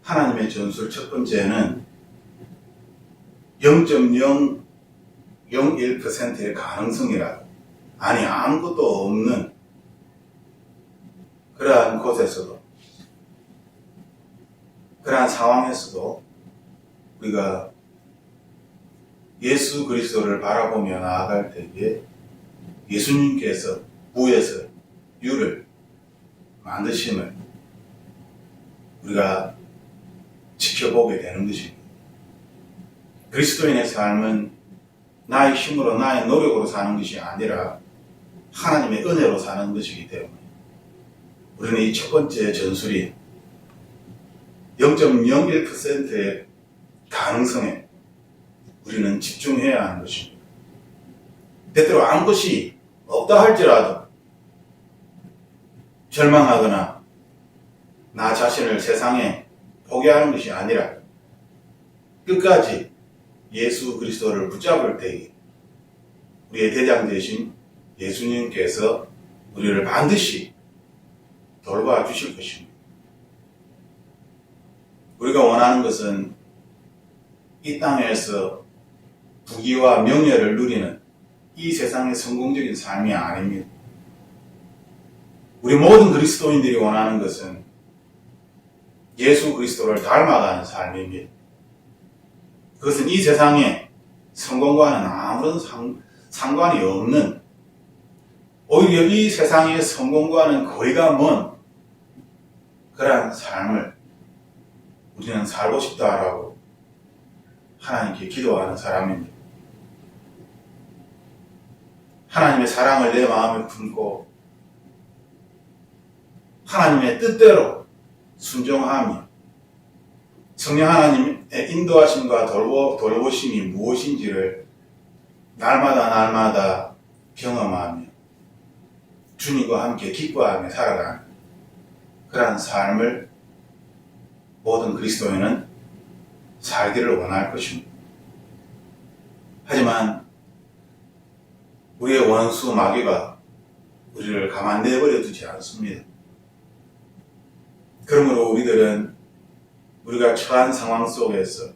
하나님의 전술 첫 번째는 0.001%의 가능성이라, 아니 아무것도 없는 그러한 곳에서도, 그러한 상황에서도 우리가 예수 그리스도를 바라보며 나아갈 때에 예수님께서 무에서 유를 만드심을 우리가 지켜보게 되는 것입니다. 그리스도인의 삶은 나의 힘으로, 나의 노력으로 사는 것이 아니라 하나님의 은혜로 사는 것이기 때문에 우리는 이 첫 번째 전술이 0.01%의 가능성에 우리는 집중해야 하는 것입니다. 때때로 아무것이 없다 할지라도 절망하거나 나 자신을 세상에 포기하는 것이 아니라 끝까지 예수 그리스도를 붙잡을 때에 우리의 대장 되신 예수님께서 우리를 반드시 돌봐주실 것입니다. 우리가 원하는 것은 이 땅에서 부귀와 명예를 누리는 이 세상의 성공적인 삶이 아닙니다. 우리 모든 그리스도인들이 원하는 것은 예수 그리스도를 닮아가는 삶입니다. 그것은 이 세상의 성공과는 아무런 상관이 없는, 오히려 이 세상의 성공과는 거리가 먼 그러한 삶을 우리는 살고 싶다라고 하나님께 기도하는 사람입니다. 하나님의 사랑을 내 마음에 품고 하나님의 뜻대로 순종하며 성령 하나님의 인도하심과 돌보심이 무엇인지를 날마다 경험하며 주님과 함께 기뻐하며 살아가는 그러한 삶을 모든 그리스도인은 살기를 원할 것입니다. 하지만 우리의 원수 마귀가 우리를 가만 내버려 두지 않습니다. 그러므로 우리들은 우리가 처한 상황 속에서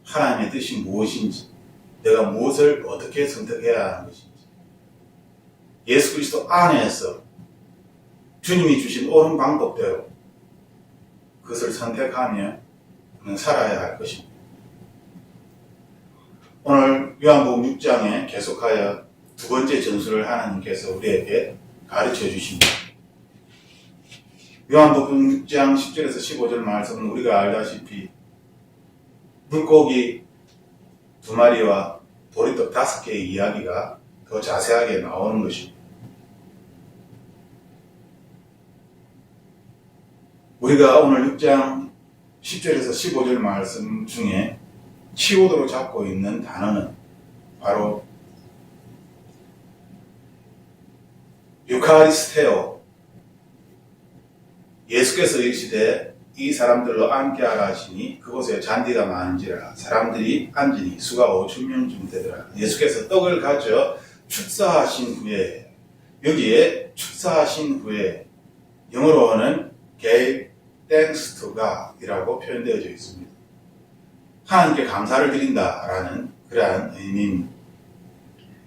하나님의 뜻이 무엇인지, 내가 무엇을 어떻게 선택해야 하는 것인지, 예수 그리스도 안에서 주님이 주신 옳은 방법대로 그것을 선택하며 살아야 할 것입니다. 오늘 요한복음 6장에 계속하여 두 번째 전술을 하나님께서 우리에게 가르쳐 주십니다. 요한복음 6장 10절에서 15절 말씀은 우리가 알다시피 물고기 2마리와 보리떡 5개의 이야기가 더 자세하게 나오는 것입니다. 우리가 오늘 6장 10절에서 15절 말씀 중에 키워드로 잡고 있는 단어는 바로 유카리스테오, 예수께서 이르시되 이 사람들로 앉게하라 하시니 그곳에 잔디가 많은지라 사람들이 앉으니 수가 5,000명쯤 되더라. 예수께서 떡을 가져 축사하신 후에, 여기에 축사하신 후에 영어로는 gave thanks to God 이라고 표현되어져 있습니다. 하나님께 감사를 드린다라는 그러한 의미입니다.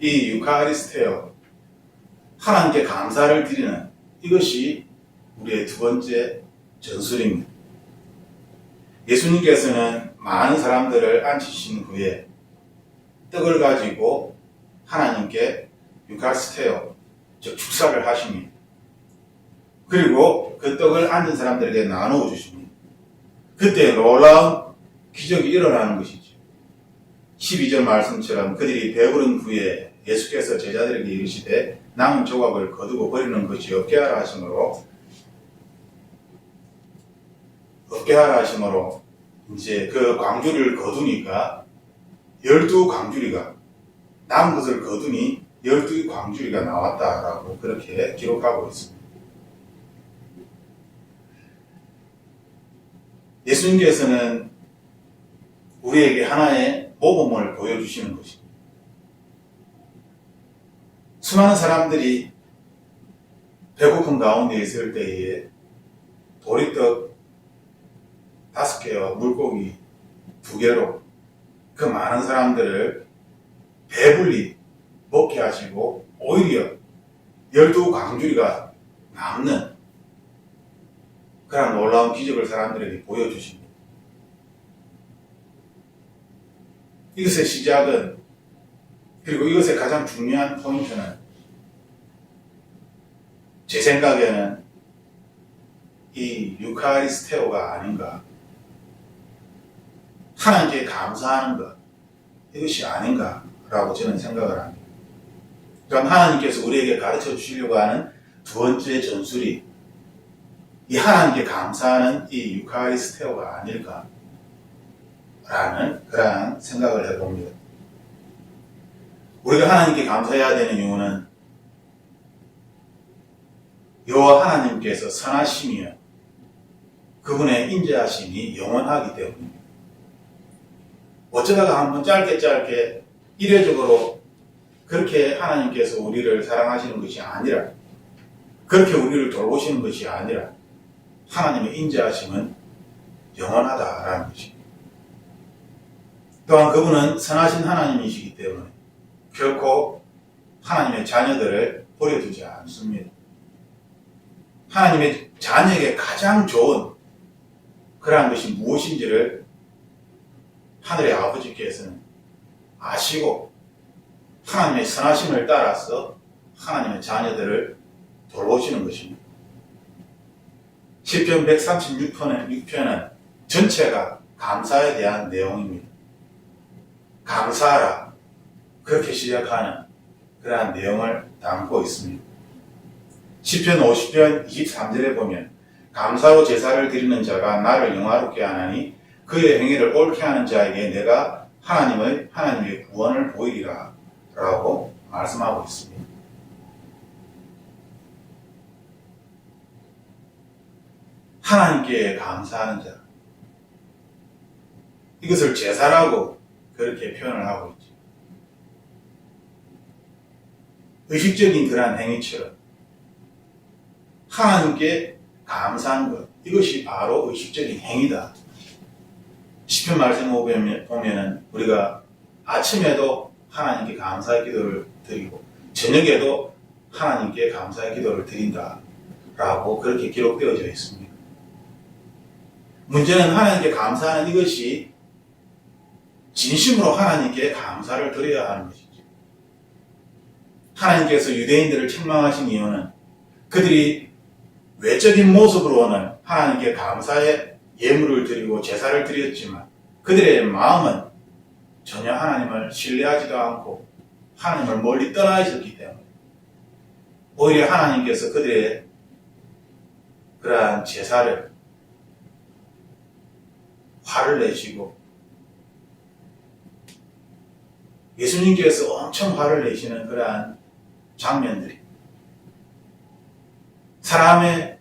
이 유카리스테오, 하나님께 감사를 드리는 이것이 우리의 두 번째 전술입니다. 예수님께서는 많은 사람들을 앉히신 후에 떡을 가지고 하나님께 유카리스테오, 즉 축사를 하십니다. 그리고 그 떡을 앉은 사람들에게 나누어 주십니다. 그때 놀라운 기적이 일어나는 것이죠. 12절 말씀처럼 그들이 배부른 후에 예수께서 제자들에게 이르시되 남은 조각을 거두고 버리는 것이 없게 하라 하심으로 이제 그 광주리를 거두니까 12광주리가, 남은 것을 거두니 12광주리가 나왔다라고 그렇게 기록하고 있습니다. 예수님께서는 우리에게 하나의 모범을 보여주시는 것입니다. 수많은 사람들이 배고픈 가운데 있을 때에 보리떡 5개와 물고기 2개로 그 많은 사람들을 배불리 먹게 하시고 오히려 12광주리가 남는 그런 놀라운 기적을 사람들에게 보여주십니다. 이것의 시작은, 그리고 이것의 가장 중요한 포인트는 제 생각에는 이 유카리스테오가 아닌가, 하나님께 감사하는 것, 이것이 아닌가라고 저는 생각을 합니다. 그럼 하나님께서 우리에게 가르쳐 주시려고 하는 두 번째 전술이 이 하나님께 감사하는 이 유카리스테오가 아닐까라는 그러한 생각을 해봅니다. 우리가 하나님께 감사해야 되는 이유는 여호와 하나님께서 선하시며 그분의 인자하심이 영원하기 때문입니다. 어쩌다가 한번 짧게 이례적으로 그렇게 하나님께서 우리를 사랑하시는 것이 아니라, 그렇게 우리를 돌보시는 것이 아니라 하나님의 인자하심은 영원하다라는 것입니다. 또한 그분은 선하신 하나님이시기 때문에 결코 하나님의 자녀들을 버려두지 않습니다. 하나님의 자녀에게 가장 좋은 그러한 것이 무엇인지를 하늘의 아버지께서는 아시고 하나님의 선하심을 따라서 하나님의 자녀들을 돌보시는 것입니다. 시편 136편은 전체가 감사에 대한 내용입니다. 감사하라, 그렇게 시작하는 그러한 내용을 담고 있습니다. 시편 50편 23절에 보면 감사로 제사를 드리는 자가 나를 영화롭게 하나니 그의 행위를 옳게 하는 자에게 내가 하나님의 구원을 보이리라 라고 말씀하고 있습니다. 하나님께 감사하는 자, 이것을 제사라고 그렇게 표현을 하고 있죠. 의식적인 그러한 행위처럼 하나님께 감사하는 것, 이것이 바로 의식적인 행위다. 시편 말씀을 보면 우리가 아침에도 하나님께 감사의 기도를 드리고 저녁에도 하나님께 감사의 기도를 드린다 라고 그렇게 기록되어져 있습니다. 문제는 하나님께 감사하는 이것이 진심으로 하나님께 감사를 드려야 하는 것이죠. 하나님께서 유대인들을 책망하신 이유는 그들이 외적인 모습으로는 하나님께 감사의 예물을 드리고 제사를 드렸지만 그들의 마음은 전혀 하나님을 신뢰하지도 않고 하나님을 멀리 떠나 있었기 때문에 오히려 하나님께서 그들의 그러한 제사를 화를 내시고 예수님께서 엄청 화를 내시는 그러한 장면들이, 사람의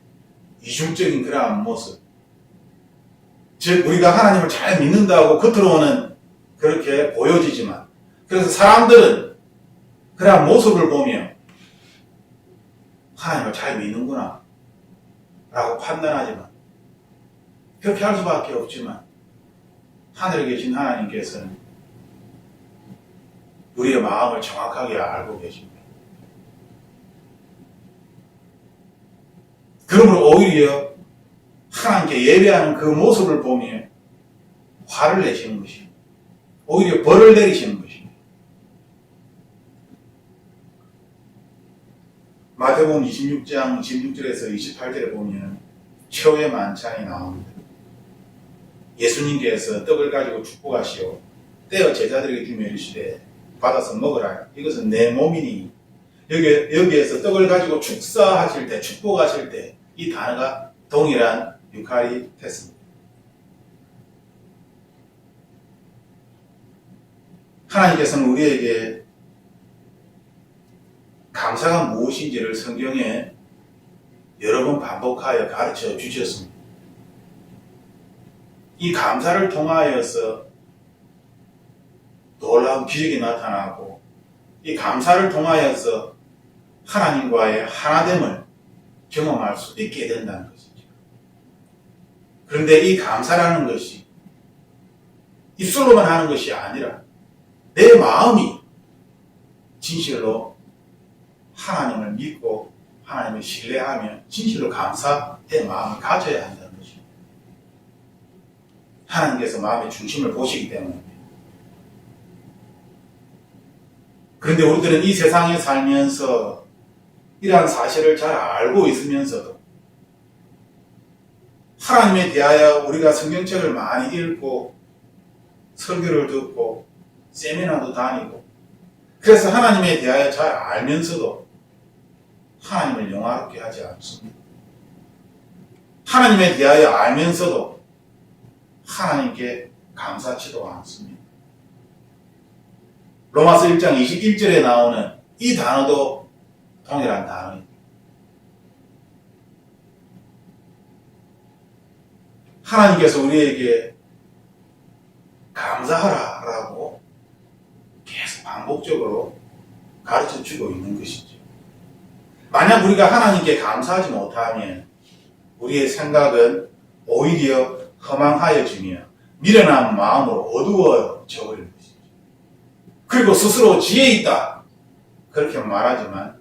이중적인 그러한 모습, 즉 우리가 하나님을 잘 믿는다고 겉으로는 그렇게 보여지지만, 그래서 사람들은 그러한 모습을 보며 하나님을 잘 믿는구나 라고 판단하지만, 그렇게 할 수밖에 없지만 하늘에 계신 하나님께서는 우리의 마음을 정확하게 알고 계십니다. 그러므로 오히려 하나님께 예배하는 그 모습을 보며 화를 내시는 것입니다. 오히려 벌을 내리시는 것입니다. 마태복음 26장 16절에서 28절에 보면 최후의 만찬이 나옵니다. 예수님께서 떡을 가지고 축복하시오 떼어 제자들에게 주며 이르시되 받아서 먹으라, 이것은 내 몸이니. 여기에서 떡을 가지고 축사하실 때, 축복하실 때 이 단어가 동일한 유카리테스입니다. 하나님께서는 우리에게 감사가 무엇인지를 성경에 여러 번 반복하여 가르쳐 주셨습니다. 이 감사를 통하여서 놀라운 기적이 나타나고, 이 감사를 통하여서 하나님과의 하나됨을 경험할 수 있게 된다는 것이죠. 그런데 이 감사라는 것이 입술로만 하는 것이 아니라 내 마음이 진실로 하나님을 믿고 하나님을 신뢰하며 진실로 감사의 마음을 가져야 한다는 것입니다. 하나님께서 마음의 중심을 보시기 때문입니다. 그런데 우리들은 이 세상에 살면서 이러한 사실을 잘 알고 있으면서도 하나님에 대하여 우리가 성경책을 많이 읽고 설교를 듣고 세미나도 다니고 그래서 하나님에 대하여 잘 알면서도 하나님을 영화롭게 하지 않습니다. 하나님에 대하여 알면서도 하나님께 감사치도 않습니다. 로마서 1장 21절에 나오는 이 단어도 동일한 단어입니다. 하나님께서 우리에게 감사하라 라고 계속 반복적으로 가르쳐 주고 있는 것이죠. 만약 우리가 하나님께 감사하지 못하면 우리의 생각은 오히려 허망하여지며 미련한 마음으로 어두워져 버리는 것이죠. 그리고 스스로 지혜 있다 그렇게 말하지만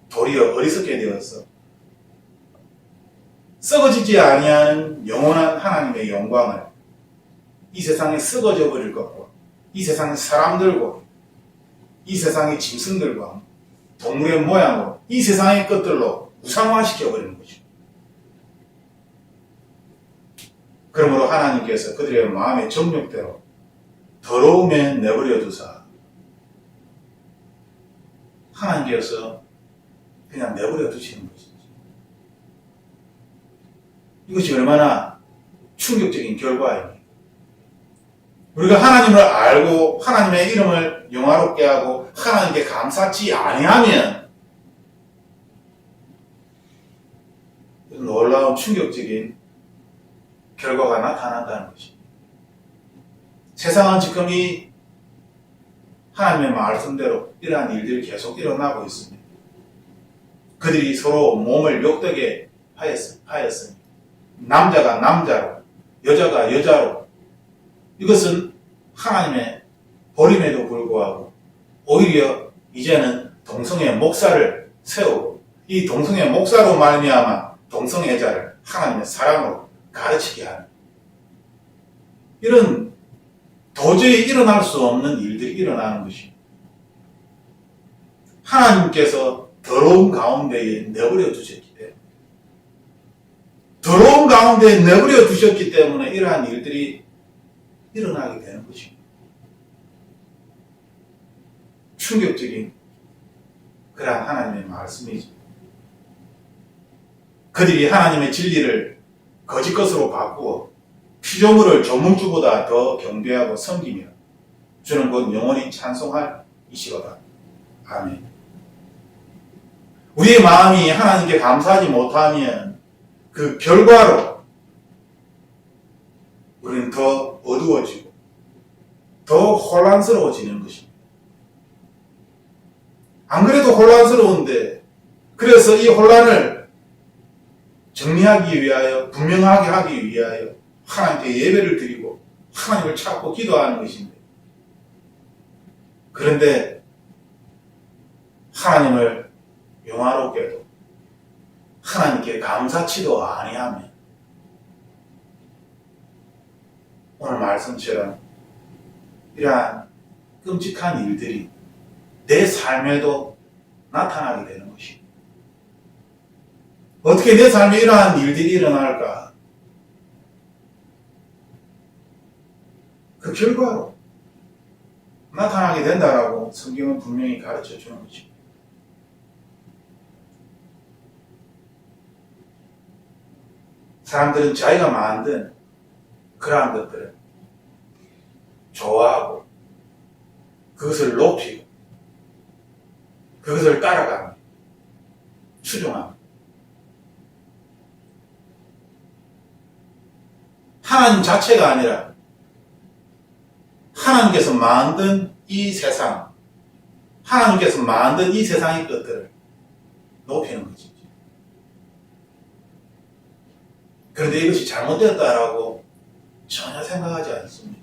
도리어 어리석게 되어서 썩어지지 아니하는 영원한 하나님의 영광을 이 세상에 썩어져 버릴 것과 이 세상의 사람들과 이 세상의 짐승들과 동물의 모양으로 이 세상의 것들로 우상화시켜 버리는 것입니다. 그러므로 하나님께서 그들의 마음의 정욕대로 더러우면 내버려 두사 하나님께서 그냥 내버려 두시는 것이죠. 이것이 얼마나 충격적인 결과입니까? 우리가 하나님을 알고 하나님의 이름을 영화롭게 하고 하나님께 감사치 아니하면 놀라운 충격적인 결과가 나타난다는 것입니다. 세상은 지금 이 하나님의 말씀대로 이러한 일들이 계속 일어나고 있습니다. 그들이 서로 몸을 욕되게 하였습니다. 남자가 남자로, 여자가 여자로. 이것은 하나님의 버림에도 불구하고 오히려 이제는 동성애 목사를 세우고 이 동성애 목사로 말미암아 동성애자를 하나님의 사랑으로 가르치게 하는 이런 도저히 일어날 수 없는 일들이 일어나는 것입니다. 하나님께서 더러운 가운데에 내버려 두셨기 때문에 더러운 가운데에 내버려 두셨기 때문에 이러한 일들이 일어나게 되는 것입니다. 충격적인 그러한 하나님의 말씀이죠. 그들이 하나님의 진리를 거짓 것으로 바꾸어 피조물을 조물주보다 더 경배하고 섬기며 주는 곧 영원히 찬송할 이시로다. 아멘. 우리의 마음이 하나님께 감사하지 못하면 그 결과로 우리는 더 어두워지고 더 혼란스러워지는 것입니다. 안 그래도 혼란스러운데 그래서 이 혼란을 정리하기 위하여 분명하게 하기 위하여 하나님께 예배를 드리고 하나님을 찾고 기도하는 것인데 그런데 하나님을 영화롭게도 하나님께 감사치도 아니하면 오늘 말씀처럼 이러한 끔찍한 일들이 내 삶에도 나타나게 되는 것입니다. 어떻게 내 삶에 이러한 일들이 일어날까? 그 결과로 나타나게 된다라고 성경은 분명히 가르쳐 주는 것입니다. 사람들은 자기가 만든 그러한 것들을 좋아하고 그것을 높이고 그것을 따라가며 추종합니다. 하나님 자체가 아니라 하나님께서 만든 이 세상, 하나님께서 만든 이 세상의 것들을 높이는 것이죠. 그런데 이것이 잘못되었다라고 전혀 생각하지 않습니다.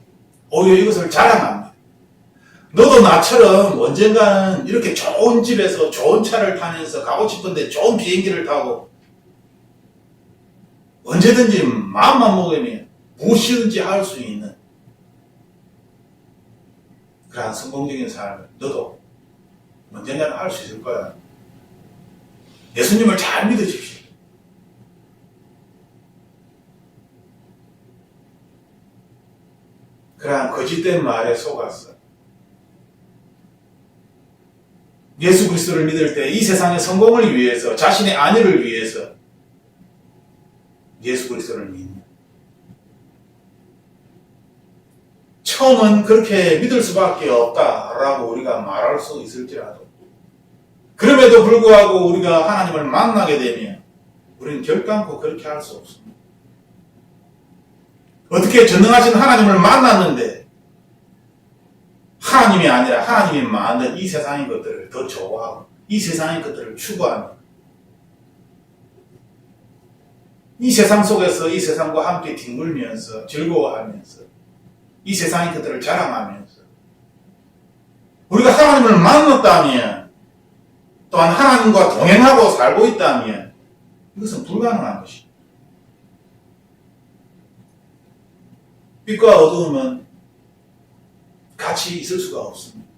오히려 이것을 자랑합니다. 너도 나처럼 언젠가는 이렇게 좋은 집에서 좋은 차를 타면서 가고 싶은데 좋은 비행기를 타고 언제든지 마음만 먹으면 무엇이든지 할 수 있는 그러한 성공적인 삶을 너도 언젠가는 할 수 있을 거야. 예수님을 잘 믿으십시오. 그러한 거짓된 말에 속았어. 예수 그리스도를 믿을 때 이 세상의 성공을 위해서, 자신의 안위를 위해서 예수 그리스도를 믿는. 처음은 그렇게 믿을 수밖에 없다라고 우리가 말할 수 있을지라도, 그럼에도 불구하고 우리가 하나님을 만나게 되면 우리는 결단코 그렇게 할 수 없습니다. 어떻게 전능하신 하나님을 만났는데 하나님이 아니라 하나님이 만든 이 세상의 것들을 더 좋아하고 이 세상의 것들을 추구하며 이 세상 속에서 이 세상과 함께 뒹굴면서 즐거워하면서 이 세상의 것들을 자랑하면서 우리가 하나님을 만났다면 또한 하나님과 동행하고 살고 있다면 이것은 불가능한 것입니다. 빛과 어두움은 같이 있을 수가 없습니다.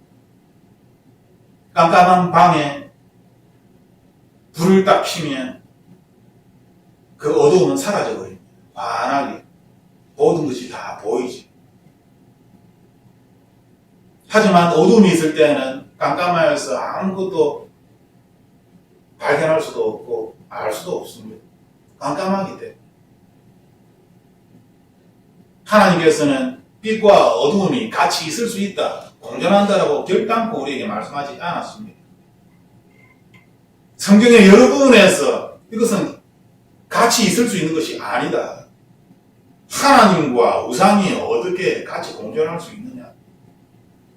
깜깜한 방에 불을 딱 피면 그 어두움은 사라져버립니다. 환하게 모든 것이 다 보이지. 하지만 어두움이 있을 때는 깜깜하여서 아무것도 발견할 수도 없고 알 수도 없습니다. 깜깜하기 때문에. 하나님께서는 빛과 어두움이 같이 있을 수 있다, 공존한다라고 결단코 우리에게 말씀하지 않았습니다. 성경의 여러 부분에서 이것은 같이 있을 수 있는 것이 아니다. 하나님과 우상이 어떻게 같이 공존할 수 있느냐.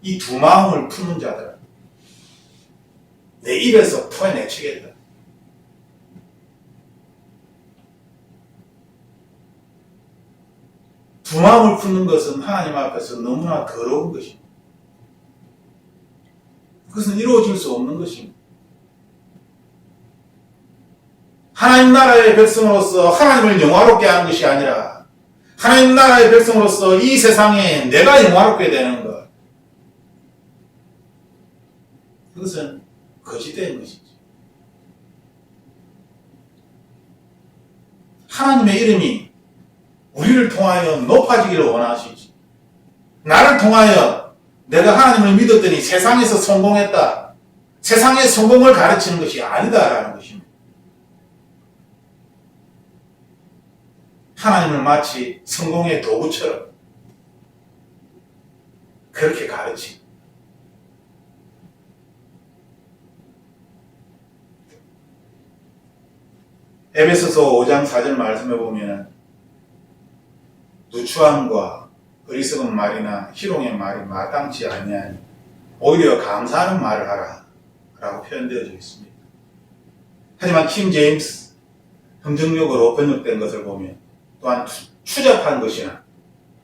이 두 마음을 푸는 자들은 내 입에서 토해내치겠다. 두 마음을 푸는 것은 하나님 앞에서 너무나 더러운 것입니다. 그것은 이루어질 수 없는 것입니다. 하나님 나라의 백성으로서 하나님을 영화롭게 하는 것이 아니라 하나님 나라의 백성으로서 이 세상에 내가 영화롭게 되는 것, 그것은 거짓된 것이지. 하나님의 이름이 우리를 통하여 높아지기를 원하시지. 나를 통하여 내가 하나님을 믿었더니 세상에서 성공했다, 세상의 성공을 가르치는 것이 아니다라는 것입니다. 하나님을 마치 성공의 도구처럼 그렇게 가르치고 에베소서 5장 4절 말씀해 보면 누추함과 어리석은 말이나 희롱의 말이 마땅치 아니하니 오히려 감사하는 말을 하라 라고 표현되어져 있습니다. 하지만 킹 제임스 흥정역으로 번역된 것을 보면 또한 추잡한 것이나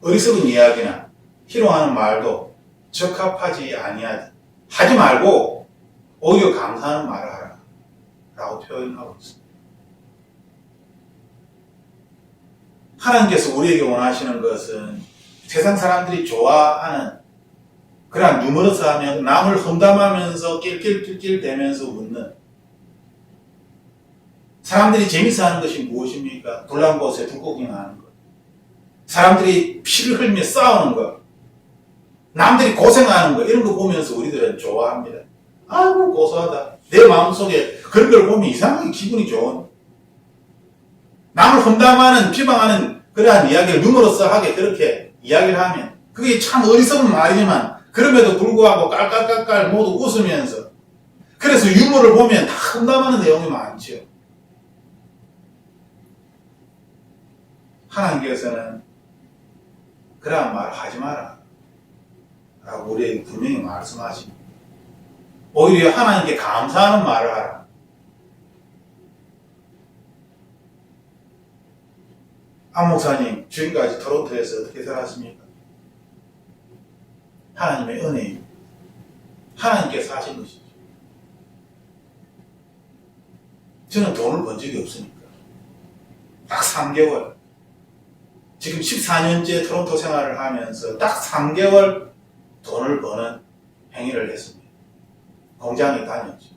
어리석은 이야기나 희롱하는 말도 적합하지 아니하지, 하지 말고 오히려 감사하는 말을 하라 라고 표현하고 있습니다. 하나님께서 우리에게 원하시는 것은 세상 사람들이 좋아하는 그러한 유머러스하며 남을 험담하면서 낄낄낄낄 대면서 웃는, 사람들이 재밌어 하는 것이 무엇입니까? 불난 곳에 불고기 나는 것, 사람들이 피를 흘리며 싸우는 것, 남들이 고생하는 것, 이런 거 보면서 우리들은 좋아합니다. 아이고 고소하다. 내 마음속에 그런 걸 보면 이상하게 기분이 좋은, 남을 험담하는, 비방하는 그러한 이야기를 유머러스하게 그렇게 이야기를 하면 그게 참 어리석은 말이지만 그럼에도 불구하고 깔깔깔깔 모두 웃으면서, 그래서 유머를 보면 다 험담하는 내용이 많죠. 하나님께서는 그러한 말을 하지 마라 라고 우리에게 분명히 말씀하십니다. 오히려 하나님께 감사하는 말을 하라. 한 목사님, 지금까지 토론토에서 어떻게 살았습니까? 하나님의 은혜입니다. 하나님께서 하신 것이죠. 저는 돈을 번 적이 없으니까. 딱 3개월. 지금 14년째 토론토 생활을 하면서 딱 3개월 돈을 버는 행위를 했습니다. 공장에 다녔죠.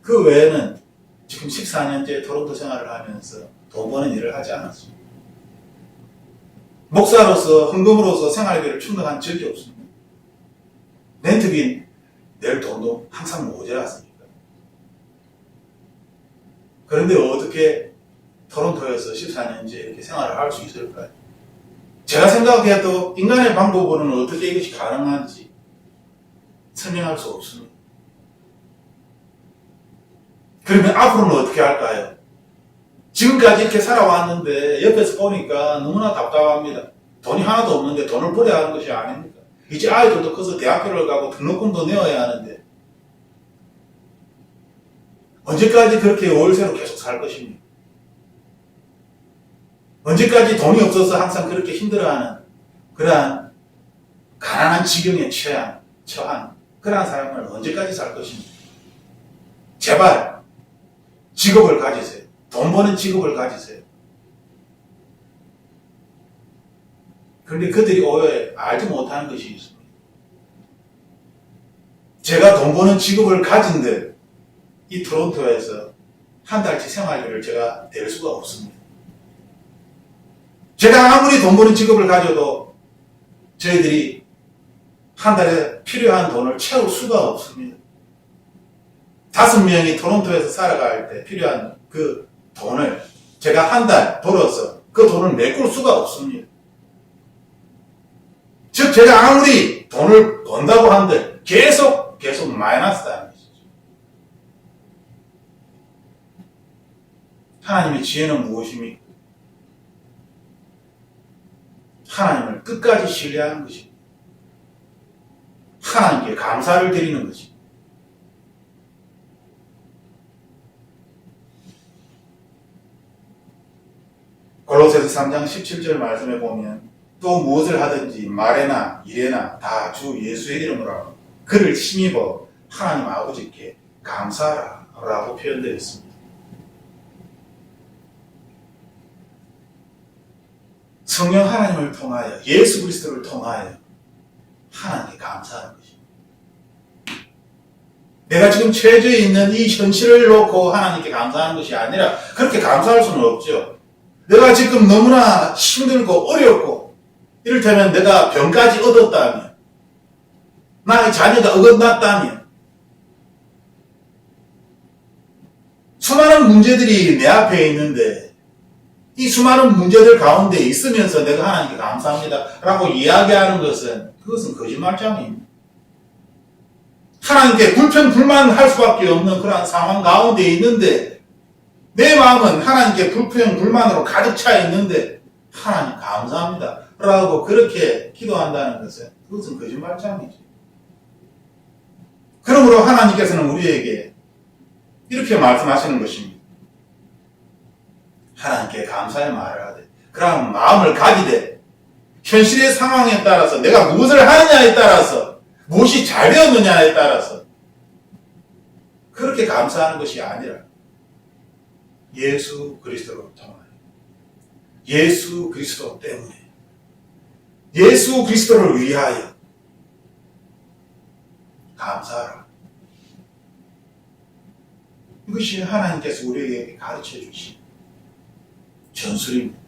그 외에는 지금 14년째 토론토 생활을 하면서 돈 버는 일을 하지 않았습니다. 목사로서 헌금으로서 생활비를 충당한 적이 없습니다. 렌트비 낼 돈도 항상 모자랐으니까. 그런데 어떻게 토론토에서 14년째 이렇게 생활을 할 수 있을까요? 제가 생각해도 인간의 방법으로는 어떻게 이것이 가능한지 설명할 수 없습니다. 그러면 앞으로는 어떻게 할까요? 지금까지 이렇게 살아왔는데 옆에서 보니까 너무나 답답합니다. 돈이 하나도 없는데 돈을 벌어야 하는 것이 아닙니까? 이제 아이들도 커서 대학교를 가고 등록금도 내어야 하는데 언제까지 그렇게 월세로 계속 살 것입니까? 언제까지 돈이 없어서 항상 그렇게 힘들어하는 그러한 가난한 지경에 처한 그러한 사람을 언제까지 살 것입니까? 제발 직업을 가지세요. 돈 버는 직업을 가지세요. 그런데 그들이 오해 알지 못하는 것이 있습니다. 제가 돈 버는 직업을 가진데 이 토론토에서 한 달치 생활비를 제가 낼 수가 없습니다. 제가 아무리 돈 버는 직업을 가져도 저희들이 한 달에 필요한 돈을 채울 수가 없습니다. 5명이 토론토에서 살아갈 때 필요한 그 돈을 제가 한 달 벌어서 그 돈을 메꿀 수가 없습니다. 즉 제가 아무리 돈을 번다고 한들 계속 마이너스다는 것이죠. 하나님의 지혜는 무엇입니까? 하나님을 끝까지 신뢰하는 것입니다. 하나님께 감사를 드리는 것입니다. 골로새서 3장 17절 말씀에 보면 또 무엇을 하든지 말에나 일에나 다 주 예수의 이름으로 하고 그를 힘입어 하나님 아버지께 감사하라 라고 표현되어 있습니다. 성령 하나님을 통하여 예수 그리스도를 통하여 하나님께 감사하는 것입니다. 내가 지금 처해져 있는 이 현실을 놓고 하나님께 감사하는 것이 아니라 그렇게 감사할 수는 없죠. 내가 지금 너무나 힘들고 어렵고 이를테면 내가 병까지 얻었다면 나의 자녀가 어긋났다면 수많은 문제들이 내 앞에 있는데 이 수많은 문제들 가운데 있으면서 내가 하나님께 감사합니다 라고 이야기하는 그것은 거짓말장입니다. 하나님께 불평불만할 수밖에 없는 그러한 상황 가운데 있는데 내 마음은 하나님께 불평불만으로 가득 차 있는데 하나님 감사합니다 라고 그렇게 기도한다는 그것은 거짓말장이죠. 그러므로 하나님께서는 우리에게 이렇게 말씀하시는 것입니다. 하나님께 감사의 말을 하되 그러한 마음을 가지되 현실의 상황에 따라서 내가 무엇을 하느냐에 따라서 무엇이 잘 되었느냐에 따라서 그렇게 감사하는 것이 아니라 예수 그리스도로 통하여 예수 그리스도 때문에 예수 그리스도를 위하여 감사하라. 이것이 하나님께서 우리에게 가르쳐 주신 전술입니다.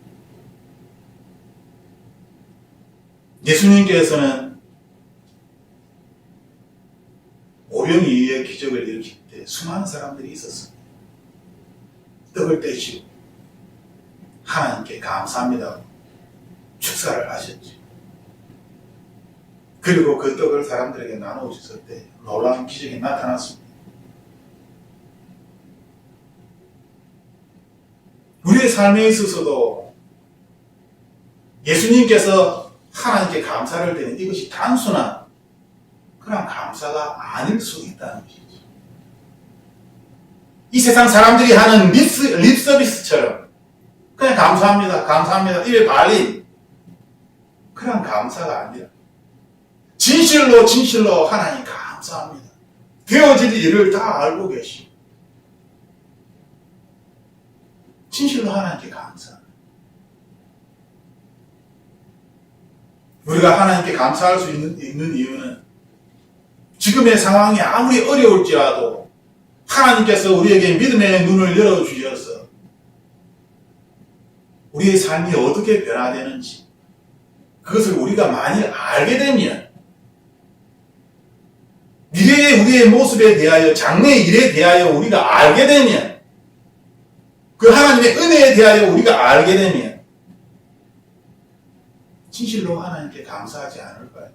예수님께서는 오병이어의 기적을 일으킬 때 수많은 사람들이 있었습니다. 떡을 떼시고 하나님께 감사합니다 축사를 하셨죠. 그리고 그 떡을 사람들에게 나눠주실 때 놀라운 기적이 나타났습니다. 우리의 삶에 있어서도 예수님께서 하나님께 감사를 드리는 이것이 단순한 그런 감사가 아닐 수 있다는 것이죠. 이 세상 사람들이 하는 립 서비스처럼 그냥 감사합니다. 감사합니다. 입에 발림. 그냥 감사가 아니라 진실로 진실로 하나님 감사합니다. 되어질 일을 다 알고 계시고 진실로 하나님께 감사합니다. 우리가 하나님께 감사할 수 있는 이유는 지금의 상황이 아무리 어려울지라도 하나님께서 우리에게 믿음의 눈을 열어주셔서 우리의 삶이 어떻게 변화되는지 그것을 우리가 많이 알게 되면 미래의 우리의 모습에 대하여 장래의 일에 대하여 우리가 알게 되면 그 하나님의 은혜에 대하여 우리가 알게 되면 진실로 하나님께 감사하지 않을까요?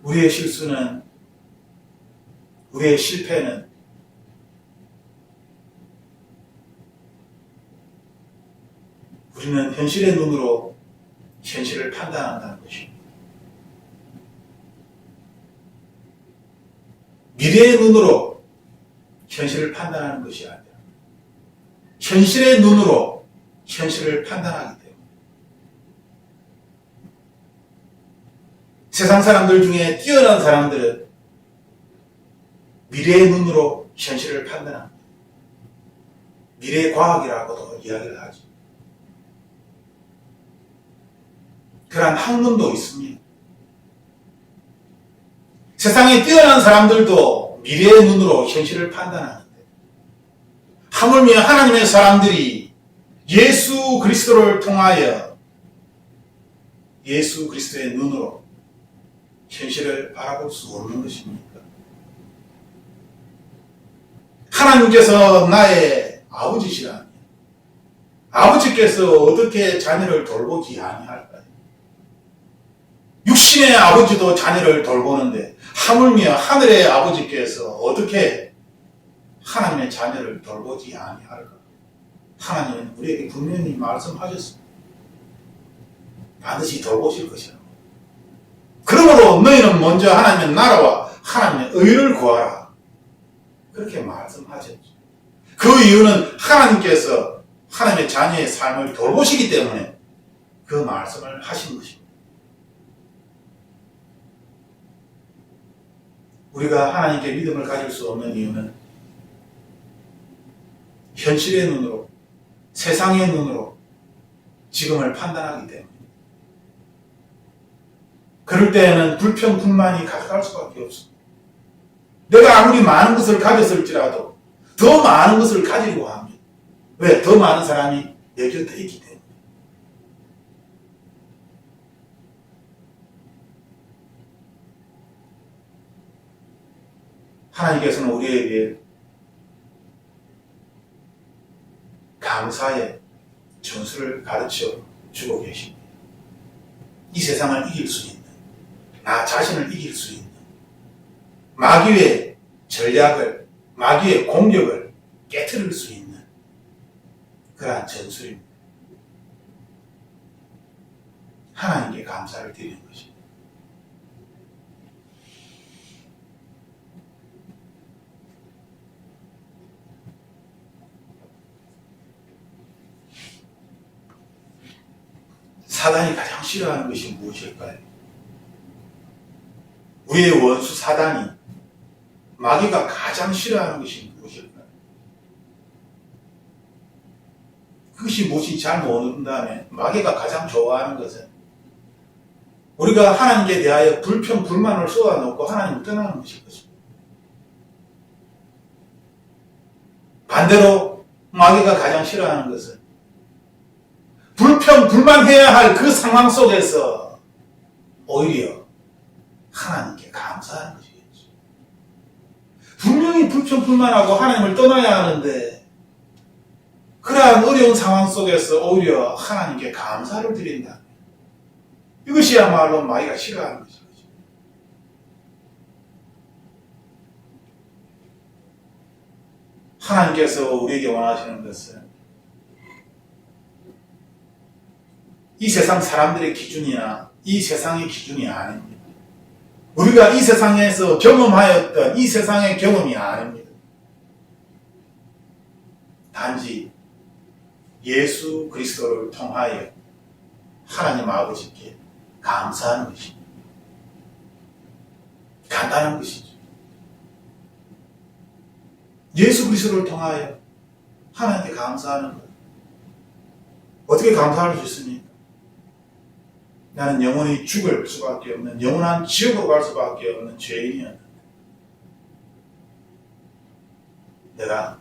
우리의 실수는 우리의 실패는 우리는 현실의 눈으로 현실을 판단한다는 것입니다. 미래의 눈으로 현실을 판단하는 것이 아니라 현실의 눈으로 현실을 판단하기 때문에 세상 사람들 중에 뛰어난 사람들은 미래의 눈으로 현실을 판단합니다. 미래 과학이라고도 이야기를 하죠. 그러한 학문도 있습니다. 세상에 뛰어난 사람들도 미래의 눈으로 현실을 판단하는데 하물며 하나님의 사람들이 예수 그리스도를 통하여 예수 그리스도의 눈으로 현실을 바라볼 수 없는 것입니까? 하나님께서 나의 아버지시라니 아버지께서 어떻게 자녀를 돌보지 아니할까요? 육신의 아버지도 자녀를 돌보는데 하물며 하늘의 아버지께서 어떻게 하나님의 자녀를 돌보지 아니할까? 하나님은 우리에게 분명히 말씀하셨습니다. 반드시 돌보실 것이라고. 그러므로 너희는 먼저 하나님의 나라와 하나님의 의를 구하라. 그렇게 말씀하셨죠. 그 이유는 하나님께서 하나님의 자녀의 삶을 돌보시기 때문에 그 말씀을 하신 것입니다. 우리가 하나님께 믿음을 가질 수 없는 이유는 현실의 눈으로, 세상의 눈으로 지금을 판단하기 때문입니다. 그럴 때에는 불평, 불만이 가득할 수밖에 없습니다. 내가 아무리 많은 것을 가졌을지라도 더 많은 것을 가지려고 합니다. 왜? 더 많은 사람이 내 곁에 있기 때문에. 하나님께서는 우리에게 감사의 전술을 가르쳐 주고 계십니다. 이 세상을 이길 수 있는, 나 자신을 이길 수 있는 마귀의 전략을, 마귀의 공격을 깨트릴 수 있는 그러한 전술입니다. 하나님께 감사를 드리는 것입니다. 사단이 가장 싫어하는 것이 무엇일까요? 우리의 원수 사단이, 마귀가 가장 싫어하는 것이 무엇일까요? 그것이 무엇인지 잘 모른 다음에 마귀가 가장 좋아하는 것은 우리가 하나님께 대하여 불평, 불만을 쏟아놓고 하나님을 떠나는 것일 것입니다. 반대로 마귀가 가장 싫어하는 것은 불평, 불만해야 할 그 상황 속에서 오히려 하나님께 감사하는 것이겠죠. 분명히 불평, 불만하고 하나님을 떠나야 하는데 그러한 어려운 상황 속에서 오히려 하나님께 감사를 드린다. 이것이야말로 마귀가 싫어하는 것이죠. 하나님께서 우리에게 원하시는 것은 이 세상 사람들의 기준이나 이 세상의 기준이 아닙니다. 우리가 이 세상에서 경험하였던 이 세상의 경험이 아닙니다. 단지 예수 그리스도를 통하여 하나님 아버지께 감사하는 것입니다. 간단한 것이죠. 예수 그리스도를 통하여 하나님께 감사하는 것. 어떻게 감사할 수 있습니까? 나는 영원히 죽을 수밖에 없는, 영원한 지옥으로 갈 수밖에 없는 죄인이었는데 내가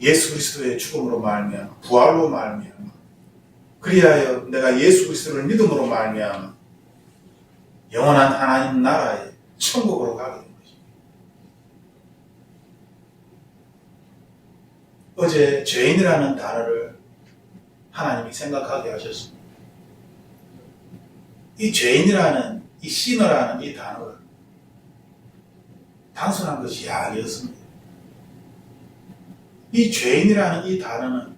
예수 그리스도의 죽음으로 말미암아, 부활로 말미암아, 그리하여 내가 예수 그리스도를 믿음으로 말미암아 영원한 하나님 나라에 천국으로 가게 된 것입니다. 어제 죄인이라는 단어를 하나님이 생각하게 하셨습니다. 이 죄인이라는, 이 시너라는 이 단어가 단순한 것이 아니었습니다. 이 죄인이라는 이 단어는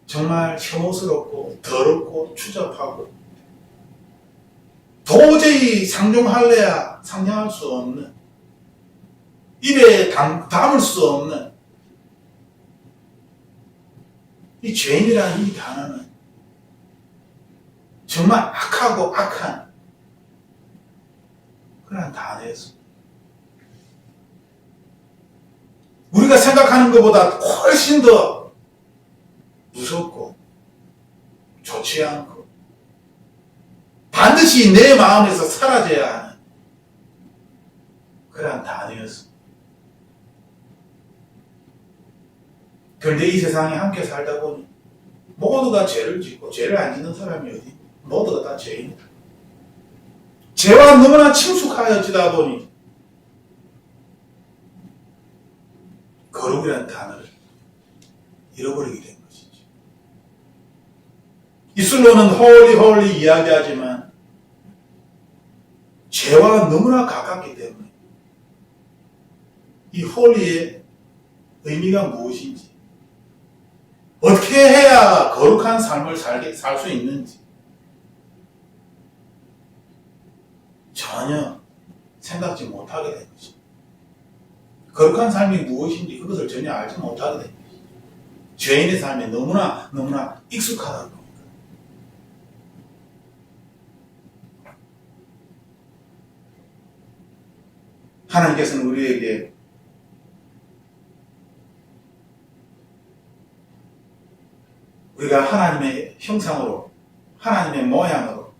정말 혐오스럽고 더럽고 추잡하고 도저히 상종할래야 상냥할 수 없는, 입에 담을 수 없는 이 죄인이라는 이 단어는 정말 악하고 악한 그런 단어였습니다. 우리가 생각하는 것보다 훨씬 더 무섭고 좋지 않고 반드시 내 마음에서 사라져야 하는 그런 단어였습니다. 그런데 이 세상에 함께 살다 보니 모두가 죄를 짓고 죄를 안 짓는 사람이 어디? 모두가 다 죄인이다. 죄와 너무나 친숙하여지다 보니 거룩이라는 단어를 잃어버리게 된 것이죠. 입술로는 홀리 이야기하지만 죄와 너무나 가깝기 때문에 이 홀리의 의미가 무엇인지, 어떻게 해야 거룩한 삶을 살 수 있는지 전혀 생각지 못하게 된 것입니다. 거룩한 삶이 무엇인지 그것을 전혀 알지 못하게 된 것입니다. 죄인의 삶에 너무나 익숙하다 보니까. 하나님께서는 우리에게 우리가 하나님의 형상으로, 하나님의 모양으로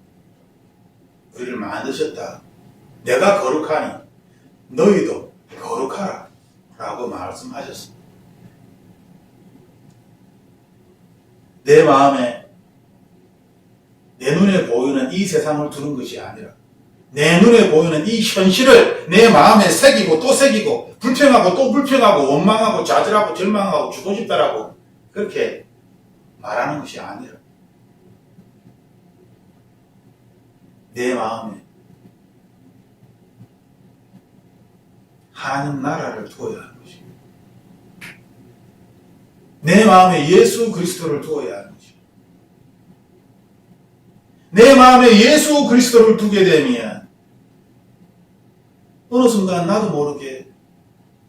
우리를 만드셨다. 내가 거룩하니 너희도 거룩하라 라고 말씀하셨습니다. 내 마음에, 내 눈에 보이는 이 세상을 두는 것이 아니라 내 눈에 보이는 이 현실을 내 마음에 새기고 또 새기고 불평하고 또 불평하고 원망하고 좌절하고 절망하고 죽고 싶다라고 그렇게 말하는 것이 아니라 내 마음에 하나님 나라를 두어야 하는 것입니다. 내 마음에 예수 그리스도를 두어야 하는 것입니다. 내 마음에 예수 그리스도를 두게 되면 어느 순간 나도 모르게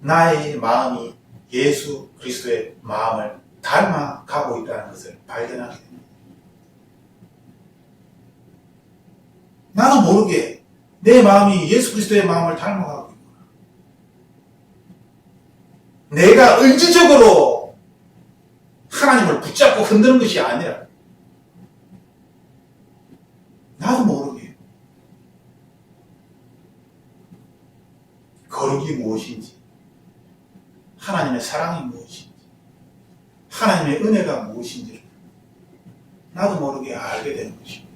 나의 마음이 예수 그리스도의 마음을 닮아가고 있다는 것을 발견하게 됩니다. 나도 모르게 내 마음이 예수 그리스도의 마음을 닮아가고 있구나. 내가 의지적으로 하나님을 붙잡고 흔드는 것이 아니라 나도 모르게 거룩이 무엇인지, 하나님의 사랑이 무엇인지, 하나님의 은혜가 무엇인지를 나도 모르게 알게 되는 것입니다.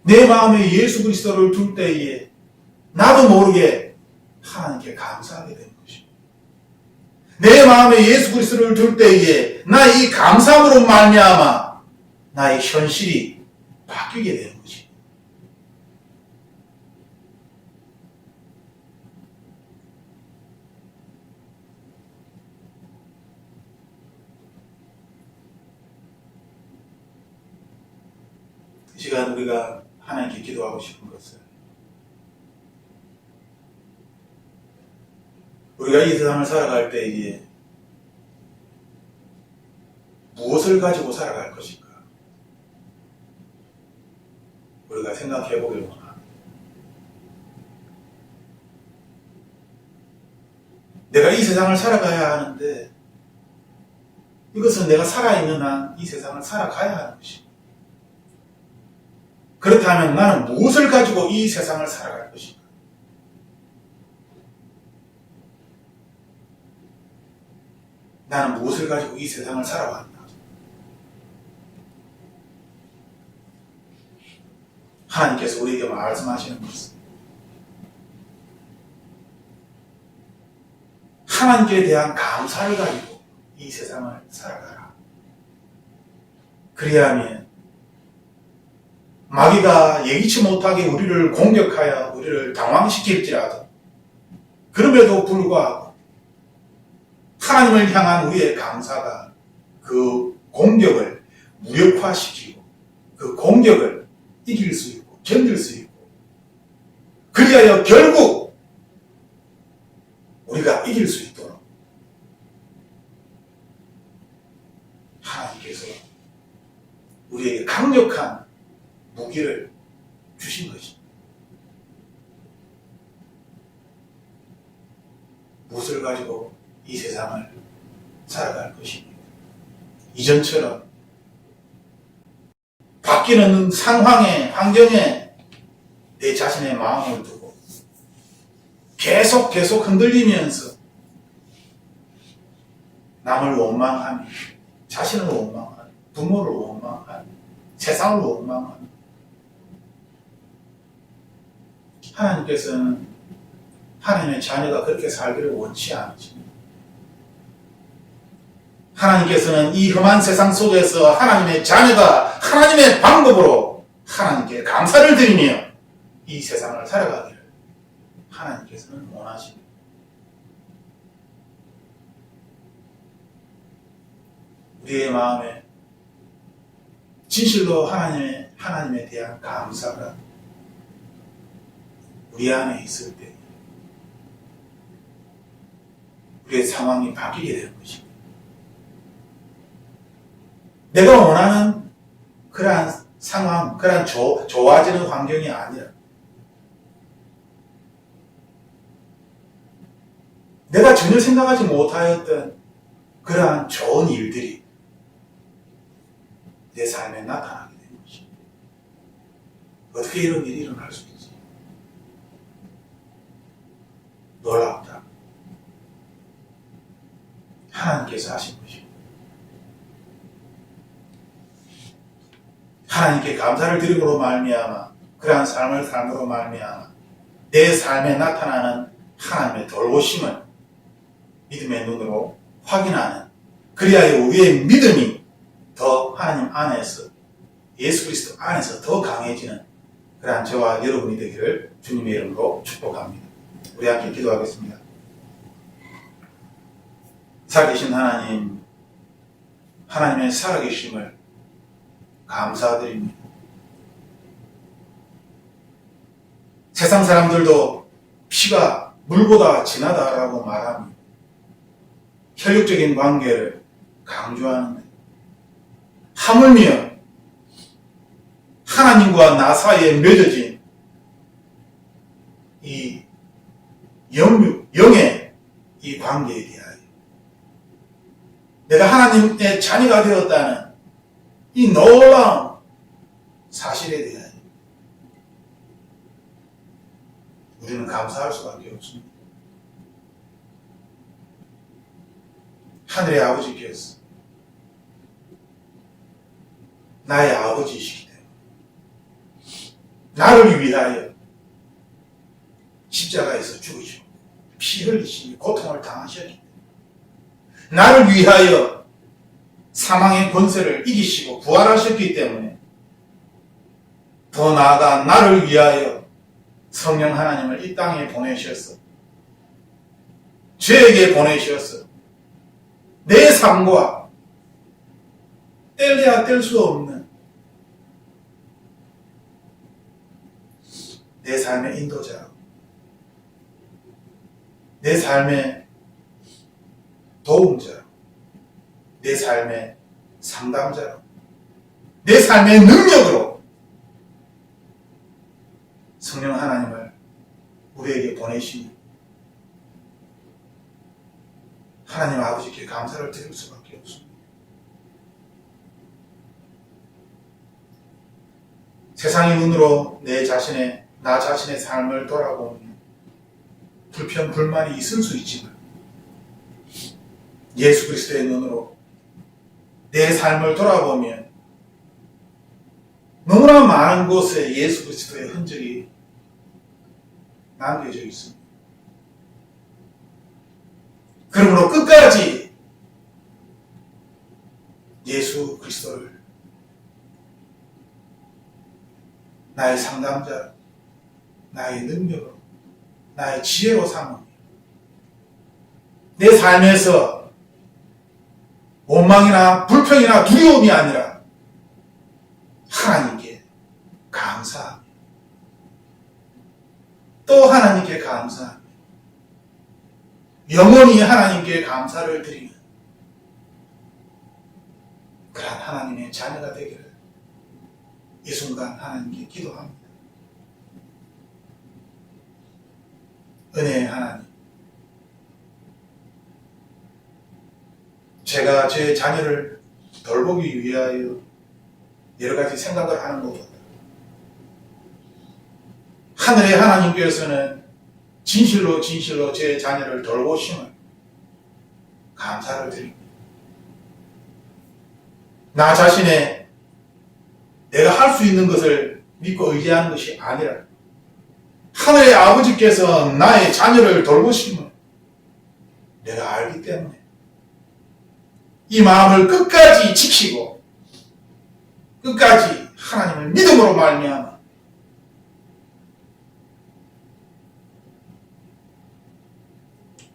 내 마음에 예수 그리스도를 둘 때에 나도 모르게 하나님께 감사하게 되는 것입니다. 내 마음에 예수 그리스도를 둘 때에 나 이 감사함으로 말미암아 나의 현실이 바뀌게 되는 것입니다. 시간 우리가 하나님께 기도하고 싶은 것은 우리가 이 세상을 살아갈 때에 무엇을 가지고 살아갈 것인가 우리가 생각해 보길 원합니다. 내가 이 세상을 살아가야 하는데 이것은 내가 살아있는 한 이 세상을 살아가야 하는 것입니다. 그렇다면 나는 무엇을 가지고 이 세상을 살아갈 것인가? 나는 무엇을 가지고 이 세상을 살아왔나? 하나님께서 우리에게 말씀하시는 것은 하나님께 대한 감사를 가지고 이 세상을 살아가라. 그리하면 마귀가 예기치 못하게 우리를 공격하여 우리를 당황시킬지라도 그럼에도 불구하고 하나님을 향한 우리의 감사가 그 공격을 무력화시키고 그 공격을 이길 수 있고 견딜 수 있고 그리하여 결국 우리가 이길 수 있도록 하나님께서 우리에게 강력한 무기를 주신 것입니다. 무엇을 가지고 이 세상을 살아갈 것입니다. 이전처럼 바뀌는 상황에 환경에 내 자신의 마음을 두고 계속 흔들리면서 남을 원망하며 자신을 원망하며 부모를 원망하며 세상을 원망하며 하나님께서는 하나님의 자녀가 그렇게 살기를 원치 않으십니다. 하나님께서는 이 험한 세상 속에서 하나님의 자녀가 하나님의 방법으로 하나님께 감사를 드리며 이 세상을 살아가기를 하나님께서는 원하십니다. 우리의 마음에 진실로 하나님에 대한 감사가 우리 안에 있을 때 우리의 상황이 바뀌게 되는 것입니다. 내가 원하는 그러한 상황, 그러한 좋아지는 환경이 아니라 내가 전혀 생각하지 못하였던 그러한 좋은 일들이 내 삶에 나타나게 되는 것입니다. 어떻게 이런 일이 일어날 수 있지? 놀랍다. 하나님께서 하신 것입니다. 하나님께 감사를 드림으로 말미암아 그러한 삶을 삶으로 말미암아 내 삶에 나타나는 하나님의 돌보심을 믿음의 눈으로 확인하는 그리하여 우리의 믿음이 더 하나님 안에서 예수 그리스도 안에서 더 강해지는 그러한 저와 여러분이 되기를 주님의 이름으로 축복합니다. 우리 함께 기도하겠습니다. 살아계신 하나님, 하나님의 살아계심을 감사드립니다. 세상 사람들도 피가 물보다 진하다라고 말하며 혈육적인 관계를 강조하는데 하물며 하나님과 나 사이에 맺어진 이 영의 이 관계에 대하여 내가 하나님의 자녀가 되었다는 이 놀라운 사실에 대하여 우리는 감사할 수밖에 없습니다. 하늘의 아버지께서 나의 아버지이시기 때문에 나를 위하여 십자가에서 죽으시고 피 흘리시며 고통을 당하셨기 때문에 나를 위하여 사망의 권세를 이기시고 부활하셨기 때문에 더 나아가 나를 위하여 성령 하나님을 이 땅에 보내셔서 죄에게 보내셔서 내 삶과 뗄래야 뗄 수 없는 내 삶의 인도자라고, 내 삶의 도움자라고, 내 삶의 상담자라고, 내 삶의 능력으로 성령 하나님을 우리에게 보내시니 하나님 아버지께 감사를 드릴 수밖에 없습니다. 세상의 눈으로 나 자신의 삶을 돌아보면 불편, 불만이 있을 수 있지만 예수 그리스도의 눈으로 내 삶을 돌아보면 너무나 많은 곳에 예수 그리스도의 흔적이 남겨져 있습니다. 그러므로 끝까지 예수 그리스도를 나의 상담자, 나의 능력으로, 나의 지혜로 삼으며 내 삶에서 원망이나 불평이나 두려움이 아니라 하나님께 감사하며 또 하나님께 감사하며 영원히 하나님께 감사를 드리는 그러한 하나님의 자녀가 되기를 이 순간 하나님께 기도합니다. 은혜의 하나님, 제가 제 자녀를 돌보기 위하여 여러 가지 생각을 하는 것보다 하늘의 하나님께서는 진실로 제 자녀를 돌보심을 감사를 드립니다. 나 자신의 내가 할 수 있는 것을 믿고 의지하는 것이 아니라 하늘의 아버지께서 나의 자녀를 돌보심을 내가 알기 때문에 이 마음을 끝까지 지키고 끝까지 하나님을 믿음으로 말미암아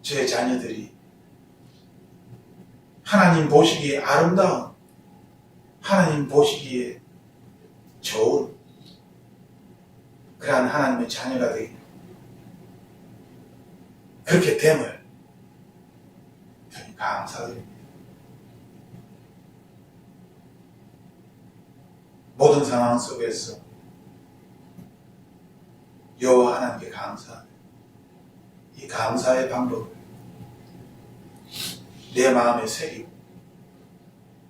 제 자녀들이 하나님 보시기에 아름다운, 하나님 보시기에 좋은 그러한 하나님의 자녀가 되기, 그렇게 됨을 저는 감사드립니다. 모든 상황 속에서 여호와 하나님께 감사하며 이 감사의 방법을 내 마음에 새기고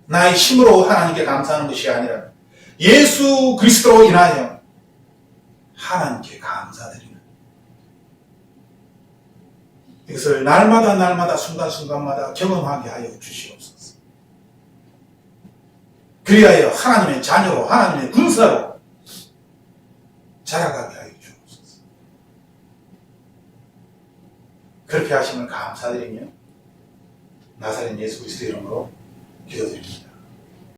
나의 힘으로 하나님께 감사하는 것이 아니라 예수 그리스도로 인하여 하나님께 감사드리는 이것을 날마다 순간순간마다 경험하게 하여 주시옵소서. 그리하여 하나님의 자녀로 하나님의 군사로 자라가게 하여 주옵소서. 그렇게 하심을 감사드리며 나사렛 예수 그리스도 이름으로 기도드립니다.